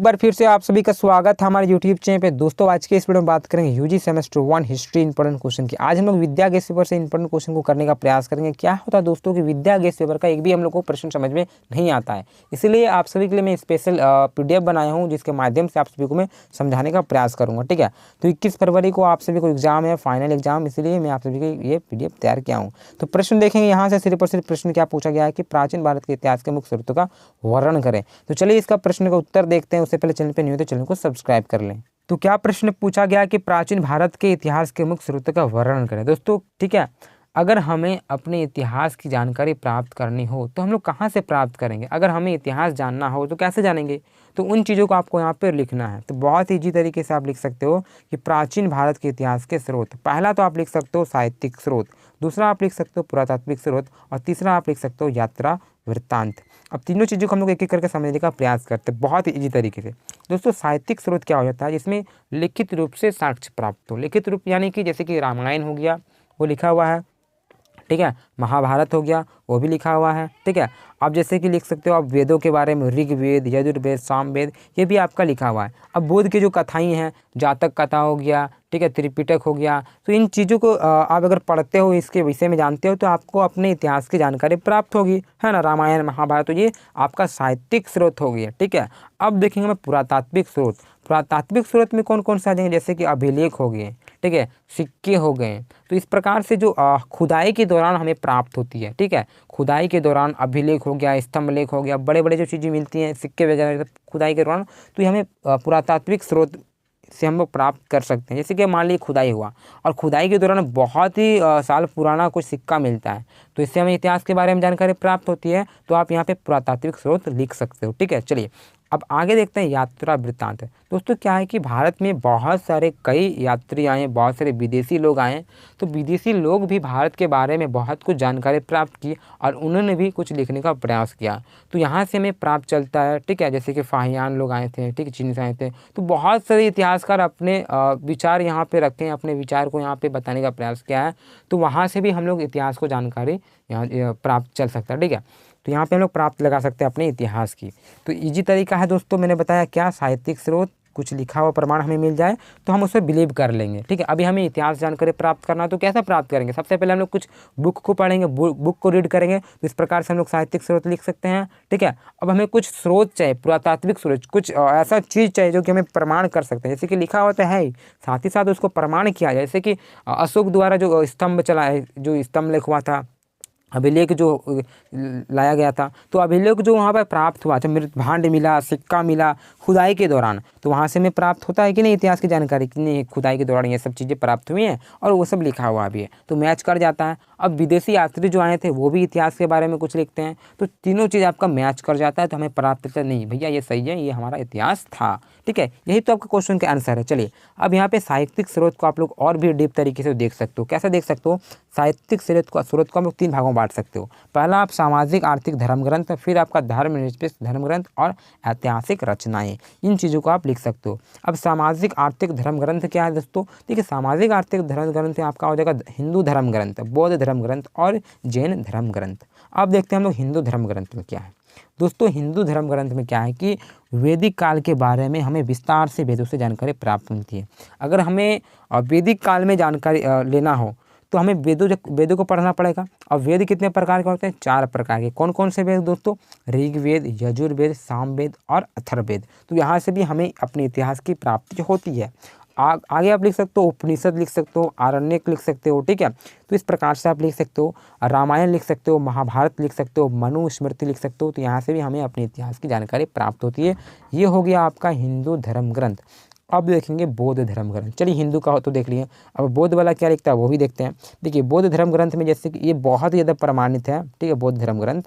बार फिर से आप सभी का स्वागत है हमारे यूट्यूब चैनल पे। दोस्तों आज के इस वीडियो में बात करेंगे UG semester 1 history important question की। आज हम लोग विद्या गैस पेपर से इंपॉर्टेंट क्वेश्चन को करने का प्रयास करेंगे। क्या होता है दोस्तों कि विद्या गैस पेपर का एक भी हम लोग को प्रश्न समझ में नहीं आता है, इसीलिए आप सभी के लिए मैं स्पेशल PDF बनाया हूँ जिसके माध्यम से आप सभी को मैं समझाने का प्रयास करूँगा। ठीक है, तो 21 फरवरी को आप सभी को एग्जाम है, फाइनल एग्जाम, इसलिए मैं आप सभी के ये PDF तैयार किया हूँ। तो प्रश्न देखेंगे यहाँ से सिर्फ और सिर्फ प्रश्न क्या पूछा गया है कि प्राचीन भारत के इतिहास के मुख्य स्रोतों का वर्णन करें। तो चलिए इसका प्रश्न का उत्तर देखते हैं। उससे पहले चैनल पे नहीं हो तो चैनल को सब्सक्राइब कर लें। तो क्या प्रश्न पूछा गया कि प्राचीन भारत के इतिहास के मुख्य स्रोतों का वर्णन करें। दोस्तों ठीक है, अगर हमें अपने इतिहास की जानकारी प्राप्त करनी हो तो हम लोग कहाँ से प्राप्त करेंगे? अगर हमें इतिहास जानना हो तो कैसे जानेंगे? तो उन चीज़ों को आपको यहाँ पर लिखना है। तो बहुत ईजी तरीके से आप लिख सकते हो कि प्राचीन भारत के इतिहास के स्रोत। पहला तो आप लिख सकते हो साहित्यिक स्रोत, दूसरा आप लिख सकते हो पुरातात्विक स्रोत और तीसरा आप लिख सकते हो यात्रा वृत्तांत। अब तीनों चीज़ों को हम लोग एक एक करके समझने का प्रयास करते हैं बहुत इजी तरीके से। दोस्तों साहित्यिक स्रोत क्या हो जाता है? जिसमें लिखित रूप से साक्ष्य प्राप्त हो। लिखित रूप यानी कि जैसे कि रामायण हो गया, वो लिखा हुआ है। ठीक है, महाभारत हो गया, वो भी लिखा हुआ है। ठीक है, आप जैसे कि लिख सकते हो आप वेदों के बारे में, ऋग्वेद, यजुर्वेद, सामवेद, ये भी आपका लिखा हुआ है। अब बुद्ध की जो कथाएं हैं, जातक कथा हो गया, ठीक है, त्रिपिटक हो गया, तो इन चीज़ों को आप अगर पढ़ते हो, इसके विषय में जानते हो तो आपको अपने इतिहास की जानकारी प्राप्त होगी, है ना। रामायण, महाभारत, तो ये आपका साहित्यिक स्रोत हो गया। ठीक है, अब देखेंगे मैं पुरातात्विक स्रोत। पुरातात्विक स्रोत में कौन कौन से आ जाएंगे? जैसे कि अभिलेख हो गए, ठीक है, सिक्के हो गए। तो इस प्रकार से जो खुदाई के दौरान हमें प्राप्त होती है, ठीक है, खुदाई के दौरान अभिलेख हो गया, स्तंभ लेख हो गया, बड़े बड़े जो चीज़ें मिलती हैं सिक्के वगैरह खुदाई के दौरान, तो ये हमें पुरातात्विक स्रोत से हम लोग प्राप्त कर सकते हैं। जैसे कि मान लीजिए खुदाई हुआ और खुदाई के दौरान बहुत ही साल पुराना कुछ सिक्का मिलता है, तो इससे हमें इतिहास के बारे में जानकारी प्राप्त होती है। तो आप यहाँ पे पुरातात्विक स्रोत लिख सकते हो। ठीक है, चलिए अब आगे देखते हैं यात्रा वृत्तांत। दोस्तों क्या है कि भारत में बहुत सारे कई यात्री आए, बहुत सारे विदेशी लोग आए, तो विदेशी लोग भी भारत के बारे में बहुत कुछ जानकारी प्राप्त की और उन्होंने भी कुछ लिखने का प्रयास किया। तो यहाँ से हमें प्राप्त चलता है। ठीक है, जैसे कि फाहियान लोग आए थे, ठीक है, चीन से आए थे, तो बहुत सारे इतिहासकार अपने विचार यहाँ पे रखे हैं, अपने विचार को यहाँ पे बताने का प्रयास किया है। तो वहाँ से भी हम लोग इतिहास को जानकारी यहाँ प्राप्त चल सकता है। ठीक है, तो यहाँ पे हम लोग प्राप्त लगा सकते हैं अपने इतिहास की। तो इजी तरीका है दोस्तों, मैंने बताया क्या, साहित्यिक स्रोत, कुछ लिखा हुआ प्रमाण हमें मिल जाए तो हम उसे बिलीव कर लेंगे। ठीक है, अभी हमें इतिहास जानकारी प्राप्त करना है तो कैसे प्राप्त करेंगे? सबसे पहले हम लोग कुछ बुक को पढ़ेंगे, बुक को रीड करेंगे, तो इस प्रकार से हम लोग साहित्यिक स्रोत लिख सकते हैं। ठीक है, अब हमें कुछ स्रोत चाहिए, पुरातात्विक स्रोत, कुछ ऐसा चीज़ चाहिए जो कि हमें प्रमाण कर सकते हैं। जैसे कि लिखा होता है, साथ ही साथ उसको प्रमाण किया जाए। जैसे कि अशोक द्वारा जो स्तंभ चला है, जो स्तंभ लिखा हुआ था, अभिलेख जो लाया गया था, तो अभिलेख जो वहाँ पर प्राप्त हुआ, जब मृत भांड मिला, सिक्का मिला खुदाई के दौरान, तो वहाँ से हमें प्राप्त होता है कि नहीं इतिहास की जानकारी, कि नहीं खुदाई के दौरान ये सब चीज़ें प्राप्त हुई हैं और वो सब लिखा हुआ भी है, तो मैच कर जाता है। अब विदेशी यात्री जो आए थे वो भी इतिहास के बारे में कुछ लिखते हैं, तो तीनों चीज़ आपका मैच कर जाता है, तो हमें प्राप्त होता है नहीं भैया ये सही है, ये हमारा इतिहास था। ठीक है, यही तो आपका क्वेश्चन का आंसर है। चलिए अब यहाँ पे साहित्यिक स्रोत को आप लोग और भी डीप तरीके से देख सकते हो। कैसे देख सकते हो? साहित्यिक स्रोत को हम लोग 3 भागों में बांट सकते हो। पहला आप सामाजिक आर्थिक धर्म ग्रंथ, फिर आपका धर्मनिरपेक्ष धर्म ग्रंथ और ऐतिहासिक रचनाएं, इन चीज़ों को आप लिख सकते हो। अब सामाजिक आर्थिक धर्म ग्रंथ क्या है दोस्तों? देखिए सामाजिक आर्थिक धर्म ग्रंथ आपका हो जाएगा हिंदू धर्म ग्रंथ, बौद्ध धर्म ग्रंथ और जैन धर्म ग्रंथ। अब देखते हैं हम लोग हिंदू धर्म ग्रंथ में क्या है। दोस्तों हिंदू धर्म ग्रंथ में क्या है कि वैदिक काल के बारे में हमें विस्तार से वेदों से जानकारी प्राप्त मिलती है। अगर हमें वैदिक काल में जानकारी लेना हो तो हमें वेदों को पढ़ना पड़ेगा। और वेद कितने प्रकार के होते हैं? 4 प्रकार के। कौन कौन से वेद दोस्तों? ऋग्वेद, यजुर्वेद, सामवेद और अथर्ववेद। तो यहाँ से भी हमें अपने इतिहास की प्राप्ति होती है। आगे आप लिख सकते हो उपनिषद लिख सकते हो, आरण्यक लिख सकते हो। ठीक है, तो इस प्रकार से आप लिख सकते हो, रामायण लिख सकते हो, महाभारत लिख सकते हो, मनुस्मृति लिख सकते हो। तो यहाँ से भी हमें अपने इतिहास की जानकारी प्राप्त होती है। ये हो गया आपका हिंदू धर्म ग्रंथ। अब देखेंगे बौद्ध धर्म ग्रंथ। चलिए हिंदू का हो तो देख लिए, अब बौद्ध वाला क्या लिखता है वो भी देखते हैं। देखिए बौद्ध धर्म ग्रंथ में जैसे कि ये बहुत ही ज़्यादा प्रमाणित है। ठीक है, बौद्ध धर्म ग्रंथ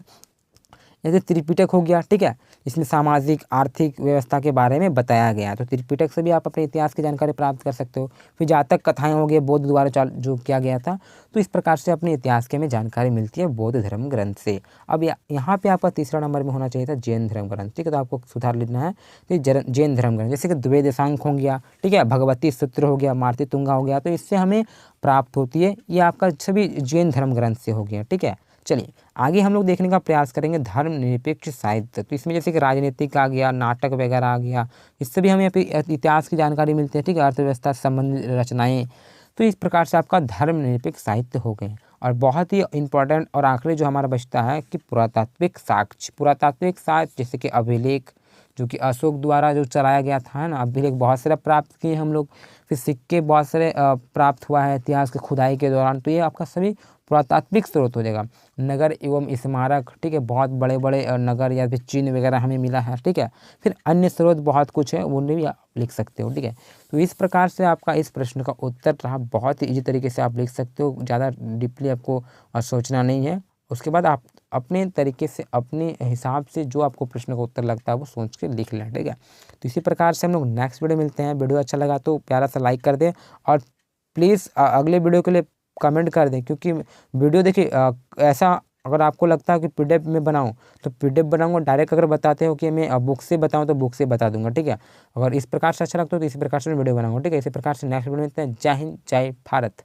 जैसे त्रिपिटक हो गया। ठीक है, इसमें सामाजिक आर्थिक व्यवस्था के बारे में बताया गया है, तो त्रिपिटक से भी आप अपने इतिहास की जानकारी प्राप्त कर सकते हो। फिर जातक कथाएं हो गए, बौद्ध द्वारा जो किया गया था, तो इस प्रकार से अपने इतिहास की हमें जानकारी मिलती है बौद्ध धर्म ग्रंथ से। अब यहाँ पे आपका तीसरा नंबर में होना चाहिए था जैन धर्म ग्रंथ। ठीक है, तो आपको सुधार लेना है तो जैन धर्म ग्रंथ, जैसे कि द्वैदशांक हो गया, ठीक है, भगवती सूत्र हो गया, मारुति तुंगा हो गया, तो इससे हमें प्राप्त होती है। ये आपका सभी जैन धर्म ग्रंथ से हो गया। ठीक है, चलिए आगे हम लोग देखने का प्रयास करेंगे धर्मनिरपेक्ष साहित्य। तो इसमें जैसे कि राजनीतिक आ गया, नाटक वगैरह आ गया, इससे भी हमें इतिहास की जानकारी मिलती है, ठीक है, अर्थव्यवस्था से संबंधित रचनाएँ। तो इस प्रकार से आपका धर्मनिरपेक्ष साहित्य हो गए। और बहुत ही इंपॉर्टेंट और आखिरी जो हमारा बचता है कि पुरातात्विक साक्ष्य। पुरातात्विक साक्ष्य जैसे कि अभिलेख, जो कि अशोक द्वारा जो चलाया गया था, है ना, अभिलेख बहुत सारे प्राप्त किए हम लोग। फिर सिक्के बहुत सारे प्राप्त हुआ है इतिहास की खुदाई के दौरान। तो ये आपका सभी पुरातात्विक स्रोत हो जाएगा। नगर एवं स्मारक, ठीक है, बहुत बड़े बड़े नगर या फिर चिन्ह वगैरह हमें मिला है, ठीक है। फिर अन्य स्रोत बहुत कुछ है, उन्हें भी आप लिख सकते हो, ठीक है। तो इस प्रकार से आपका इस प्रश्न का उत्तर रहा। बहुत ही ईजी तरीके से आप लिख सकते हो, ज़्यादा डीपली आपको सोचना नहीं है। उसके बाद आप अपने तरीके से, अपने हिसाब से जो आपको प्रश्न का उत्तर लगता है वो सोच के लिख लें, ठीक है। तो इसी प्रकार से हम लोग नेक्स्ट वीडियो मिलते हैं। वीडियो अच्छा लगा तो प्यारा सा लाइक कर दें और प्लीज़ अगले वीडियो के लिए कमेंट कर दें, क्योंकि वीडियो देखिए ऐसा अगर आपको लगता है कि पीडीएफ में बनाऊं तो पीडीएफ बनाऊंगा। डायरेक्ट अगर बताते हो कि मैं बुक से बताऊं तो बुक से बता दूंगा, ठीक है। अगर इस प्रकार से अच्छा लगता है तो इसी प्रकार से वीडियो बनाऊंगा, ठीक है। इसी प्रकार से नेक्स्ट वीडियो में मिलते हैं। जय हिंद, जय भारत।